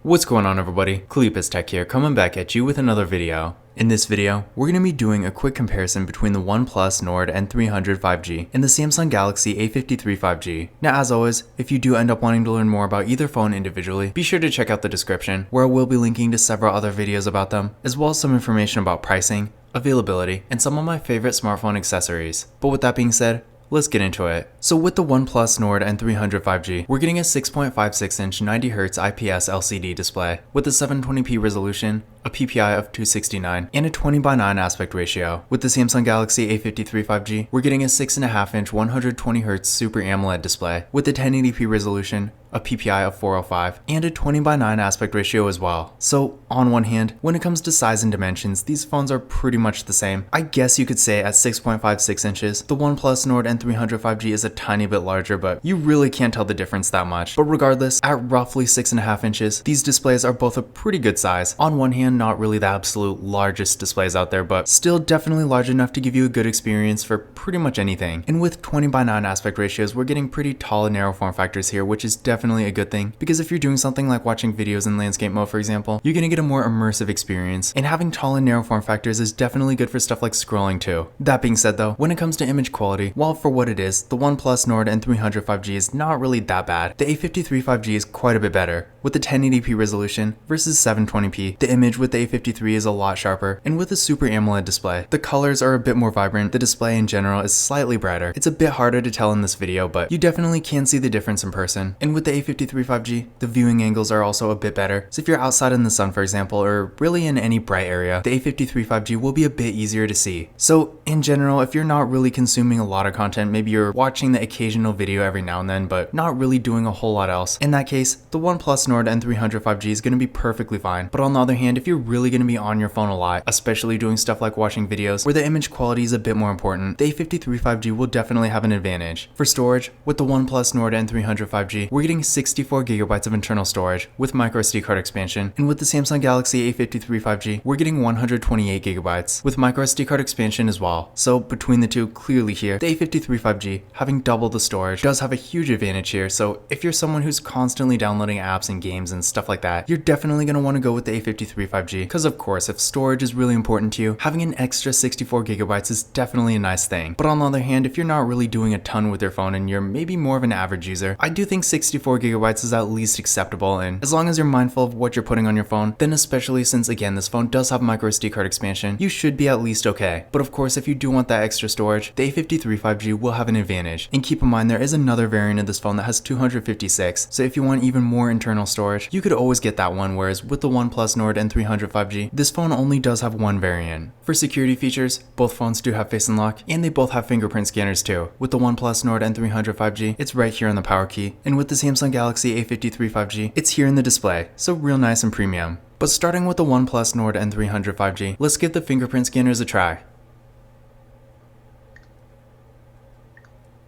What's going on, everybody? Cleopas Tech here, coming back at you with another video. In this video, we're going to be doing a quick comparison between the OnePlus Nord N300 5G and the Samsung Galaxy A53 5G. Now, as always, if you do end up wanting to learn more about either phone individually, be sure to check out the description, where I will be linking to several other videos about them, as well as some information about pricing, availability, and some of my favorite smartphone accessories. But with that being said, let's get into it. So with the OnePlus Nord N300 5G, we're getting a 6.56-inch 90Hz IPS LCD display with a 720p resolution, a PPI of 269, and a 20:9 aspect ratio. With the Samsung Galaxy A53 5G, we're getting a 6.5-inch 120Hz Super AMOLED display with a 1080p resolution, a PPI of 405, and a 20:9 aspect ratio as well. So on one hand, when it comes to size and dimensions, these phones are pretty much the same. I guess you could say at 6.56 inches, the OnePlus Nord N300 5G is a tiny bit larger, but you really can't tell the difference that much. But regardless, at roughly 6.5 inches, these displays are both a pretty good size. On one hand, not really the absolute largest displays out there, but still definitely large enough to give you a good experience for pretty much anything. And with 20:9 aspect ratios, we're getting pretty tall and narrow form factors here, which is definitely a good thing, because if you're doing something like watching videos in landscape mode, for example, you're going to get a more immersive experience, and having tall and narrow form factors is definitely good for stuff like scrolling too. That being said though, when it comes to image quality, while for what it is, the OnePlus Nord N300 5G is not really that bad. The A53 5G is quite a bit better. With the 1080p resolution versus 720p, the image with the A53 is a lot sharper, and with a Super AMOLED display, the colors are a bit more vibrant, the display in general is slightly brighter. It's a bit harder to tell in this video, but you definitely can see the difference in person. And with the A53 5G, the viewing angles are also a bit better, so if you're outside in the sun, for example, or really in any bright area, the A53 5G will be a bit easier to see. So in general, if you're not really consuming a lot of content, maybe you're watching the occasional video every now and then, but not really doing a whole lot else, in that case, the OnePlus Nord N300 5G is going to be perfectly fine. But on the other hand, if you're really going to be on your phone a lot, especially doing stuff like watching videos where the image quality is a bit more important, the A53 5G will definitely have an advantage. For storage, with the OnePlus Nord N300 5G, we're getting 64GB of internal storage with microSD card expansion, and with the Samsung Galaxy A53 5G, we're getting 128GB with microSD card expansion as well. So between the two, clearly here, the A53 5G, having double the storage, does have a huge advantage here. So if you're someone who's constantly downloading apps and games and stuff like that, you're definitely going to want to go with the A53 5G, because of course, if storage is really important to you, having an extra 64GB is definitely a nice thing. But on the other hand, if you're not really doing a ton with your phone and you're maybe more of an average user, I do think 64GB is at least acceptable, and as long as you're mindful of what you're putting on your phone, then especially since again this phone does have microSD card expansion, you should be at least okay. But of course, if you do want that extra storage, the A53 5G will have an advantage. And keep in mind, there is another variant of this phone that has 256, so if you want even more internal storage, you could always get that one, whereas with the OnePlus Nord N300 5G, this phone only does have one variant. For security features, both phones do have Face Unlock, and they both have fingerprint scanners too. With the OnePlus Nord N300 5G, it's right here on the power key, and with the Samsung Galaxy A53 5G, it's here in the display, so real nice and premium. But starting with the OnePlus Nord N300 5G, let's give the fingerprint scanners a try.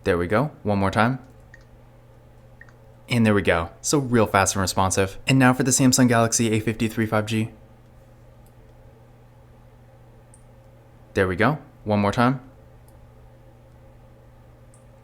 There we go, one more time. And there we go, so real fast and responsive. And now for the Samsung Galaxy A53 5G. There we go, one more time.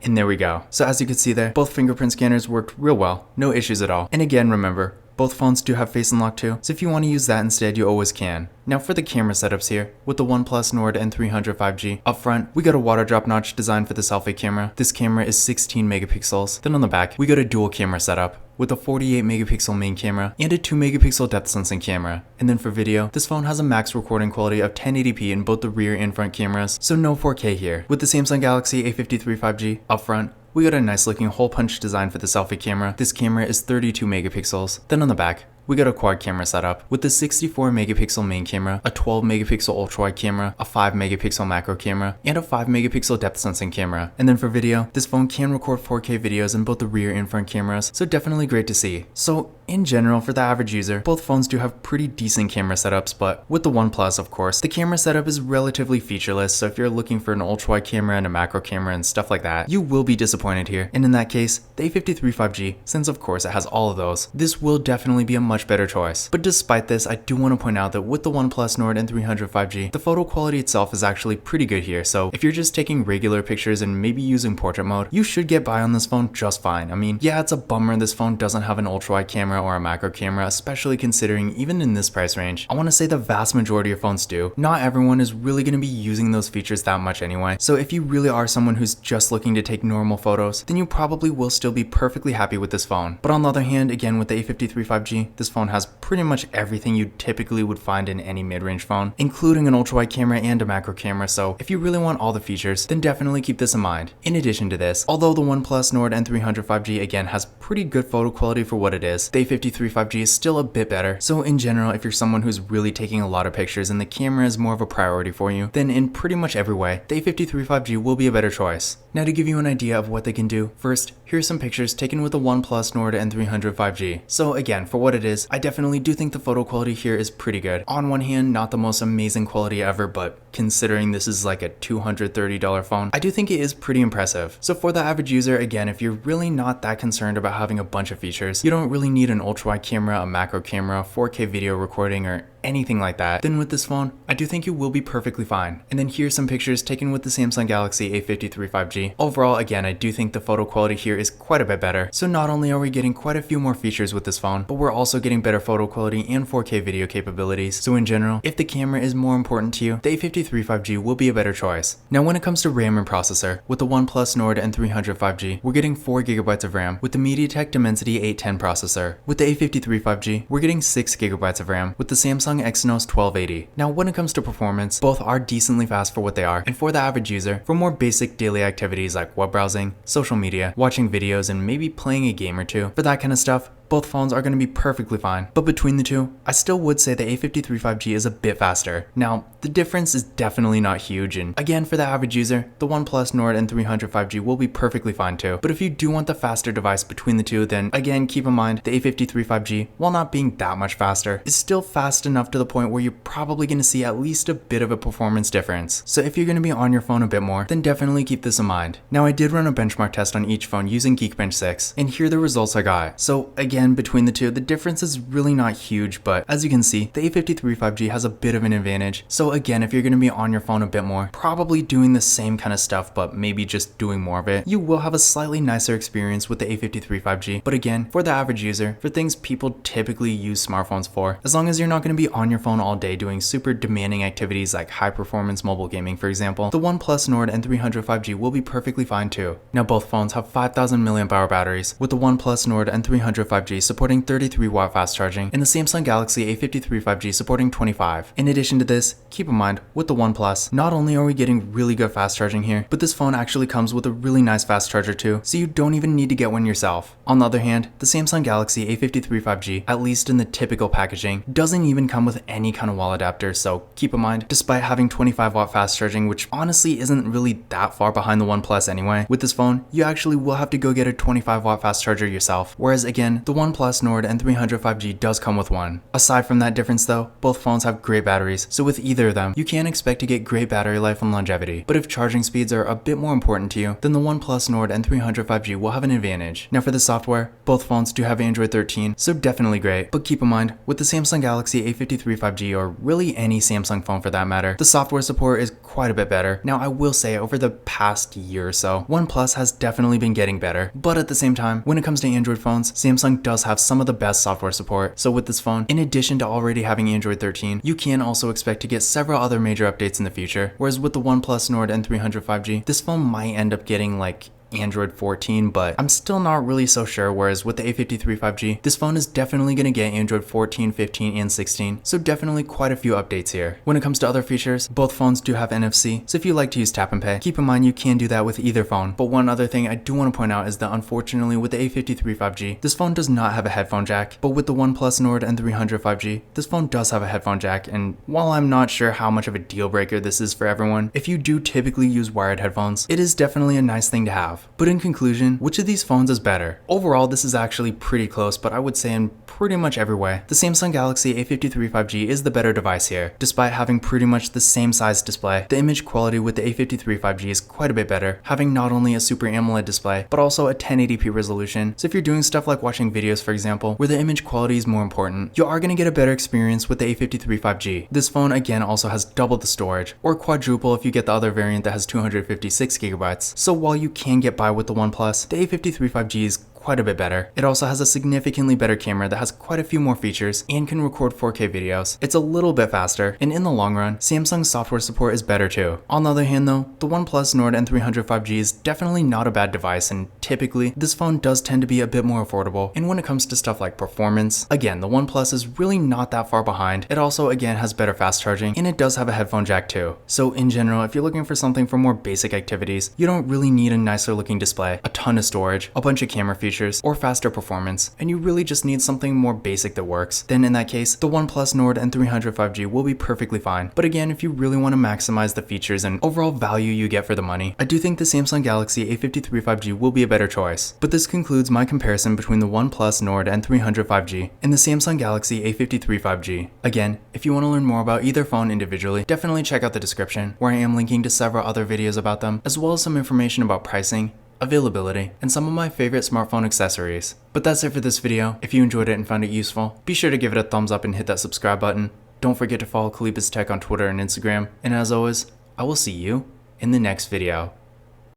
And there we go. So as you can see there, both fingerprint scanners worked real well, no issues at all. And again, remember, both phones do have Face Unlock too, so if you want to use that instead, you always can. Now for the camera setups here, with the OnePlus Nord N300 5G, up front, we got a water drop notch design for the selfie camera. This camera is 16 megapixels. Then on the back, we got a dual camera setup with a 48 megapixel main camera and a 2 megapixel depth sensing camera. And then for video, this phone has a max recording quality of 1080p in both the rear and front cameras, so no 4K here. With the Samsung Galaxy A53 5G, up front, we got a nice looking hole punch design for the selfie camera. This camera is 32 megapixels. Then on the back, we got a quad camera setup with the 64 megapixel main camera, a 12 megapixel ultra wide camera, a 5 megapixel macro camera, and a 5 megapixel depth sensing camera. And then for video, this phone can record 4K videos in both the rear and front cameras, so definitely great to see. So in general, for the average user, both phones do have pretty decent camera setups, but with the OnePlus, of course, the camera setup is relatively featureless, so if you're looking for an ultra wide camera and a macro camera and stuff like that, you will be disappointed here. And in that case, the A53 5G, since of course it has all of those, this will definitely be a much much better choice. But despite this, I do want to point out that with the OnePlus Nord N300 5G, the photo quality itself is actually pretty good here, so if you're just taking regular pictures and maybe using portrait mode, you should get by on this phone just fine. I mean, yeah, it's a bummer this phone doesn't have an ultra-wide camera or a macro camera, especially considering even in this price range. I want to say the vast majority of phones do. Not everyone is really going to be using those features that much anyway, so if you really are someone who's just looking to take normal photos, then you probably will still be perfectly happy with this phone. But on the other hand, again, with the A53 5G, this phone has pretty much everything you typically would find in any mid-range phone, including an ultra-wide camera and a macro camera, so if you really want all the features, then definitely keep this in mind. In addition to this, although the OnePlus Nord N300 5G again has pretty good photo quality for what it is, the A53 5G is still a bit better, so in general, if you're someone who's really taking a lot of pictures and the camera is more of a priority for you, then in pretty much every way, the A53 5G will be a better choice. Now to give you an idea of what they can do, first, here's some pictures taken with the OnePlus Nord N300 5G. So again, for what it is, I definitely do think the photo quality here is pretty good. On one hand, not the most amazing quality ever, but considering this is like a $230 phone, I do think it is pretty impressive. So for the average user, again, if you're really not that concerned about having a bunch of features, you don't really need an ultra-wide camera, a macro camera, 4K video recording, or anything like that, then with this phone, I do think you will be perfectly fine. And then here's some pictures taken with the Samsung Galaxy A53 5G. Overall, again, I do think the photo quality here is quite a bit better. So not only are we getting quite a few more features with this phone, but we're also getting better photo quality and 4K video capabilities. So in general, if the camera is more important to you, the A53 5G will be a better choice. Now when it comes to RAM and processor, with the OnePlus Nord N300 5G, we're getting 4GB of RAM with the MediaTek Dimensity 810 processor. With the A53 5G, we're getting 6GB of RAM with the Samsung Exynos 1280. Now when it comes to performance, both are decently fast for what they are, and for the average user, for more basic daily activities like web browsing, social media, watching videos, and maybe playing a game or two, for that kind of stuff, both phones are going to be perfectly fine. But between the two, I still would say the A53 5G is a bit faster. Now, the difference is definitely not huge, and again, for the average user, the OnePlus Nord N300 5G will be perfectly fine too. But if you do want the faster device between the two, then again, keep in mind the A53 5G, while not being that much faster, is still fast enough to the point where you're probably going to see at least a bit of a performance difference. So if you're going to be on your phone a bit more, then definitely keep this in mind. Now, I did run a benchmark test on each phone using Geekbench 6, and here are the results I got. So again, between the two, the difference is really not huge, but as you can see, the A53 5G has a bit of an advantage. So again, if you're going to be on your phone a bit more, probably doing the same kind of stuff, but maybe just doing more of it, you will have a slightly nicer experience with the A53 5G. But again, for the average user, for things people typically use smartphones for, as long as you're not going to be on your phone all day doing super demanding activities like high performance mobile gaming, for example, the OnePlus Nord N300 5G will be perfectly fine too. Now both phones have 5000 mAh batteries, with the OnePlus Nord N300 5G supporting 33W fast charging and the Samsung Galaxy A53 5G supporting 25. In addition to this, keep in mind, with the OnePlus, not only are we getting really good fast charging here, but this phone actually comes with a really nice fast charger too, so you don't even need to get one yourself. On the other hand, the Samsung Galaxy A53 5G, at least in the typical packaging, doesn't even come with any kind of wall adapter, so keep in mind, despite having 25W fast charging, which honestly isn't really that far behind the OnePlus anyway, with this phone, you actually will have to go get a 25W fast charger yourself, whereas again, the OnePlus Nord N300 5G does come with one. Aside from that difference though, both phones have great batteries, so with either of them, you can expect to get great battery life and longevity. But if charging speeds are a bit more important to you, then the OnePlus Nord N300 5G will have an advantage. Now for the software, both phones do have Android 13, so definitely great. But keep in mind, with the Samsung Galaxy A53 5G, or really any Samsung phone for that matter, the software support is quite a bit better. Now I will say, over the past year or so, OnePlus has definitely been getting better. But at the same time, when it comes to Android phones, Samsung does have some of the best software support. So with this phone, in addition to already having Android 13, you can also expect to get several other major updates in the future. Whereas with the OnePlus Nord N300 5G, this phone might end up getting like Android 14, but I'm still not really so sure, whereas with the A53 5G, this phone is definitely going to get Android 14, 15, and 16, so definitely quite a few updates here. When it comes to other features, both phones do have NFC, so if you like to use tap and pay, keep in mind you can do that with either phone. But one other thing I do want to point out is that unfortunately with the A53 5G, this phone does not have a headphone jack, but with the OnePlus Nord N300 5G, this phone does have a headphone jack, and while I'm not sure how much of a deal breaker this is for everyone, if you do typically use wired headphones, it is definitely a nice thing to have. have. But in conclusion, which of these phones is better? Overall, this is actually pretty close, but I would say in pretty much every way, the Samsung Galaxy A53 5G is the better device here. Despite having pretty much the same size display, the image quality with the A53 5G is quite a bit better, having not only a Super AMOLED display, but also a 1080p resolution. So if you're doing stuff like watching videos, for example, where the image quality is more important, you are going to get a better experience with the A53 5G. This phone again also has double the storage, or quadruple if you get the other variant that has 256GB. So while you can get by with the OnePlus, the A53 5G is quite a bit better. It also has a significantly better camera that has quite a few more features and can record 4K videos. It's a little bit faster, and in the long run, Samsung's software support is better too. On the other hand though, the OnePlus Nord N300 5G is definitely not a bad device, and typically, this phone does tend to be a bit more affordable. And when it comes to stuff like performance, again, the OnePlus is really not that far behind. It also again has better fast charging, and it does have a headphone jack too. So in general, if you're looking for something for more basic activities, you don't really need a nicer looking display, a ton of storage, a bunch of camera features, or faster performance, and you really just need something more basic that works, then in that case, the OnePlus Nord N300 5G will be perfectly fine. But again, if you really want to maximize the features and overall value you get for the money, I do think the Samsung Galaxy A53 5G will be a better choice. But this concludes my comparison between the OnePlus Nord N300 5G and the Samsung Galaxy A53 5G. Again, if you want to learn more about either phone individually, definitely check out the description, where I am linking to several other videos about them, as well as some information about pricing, availability, and some of my favorite smartphone accessories. But that's it for this video. If you enjoyed it and found it useful, be sure to give it a thumbs up and hit that subscribe button. Don't forget to follow Kalipis Tech on Twitter and Instagram, and as always, I will see you in the next video.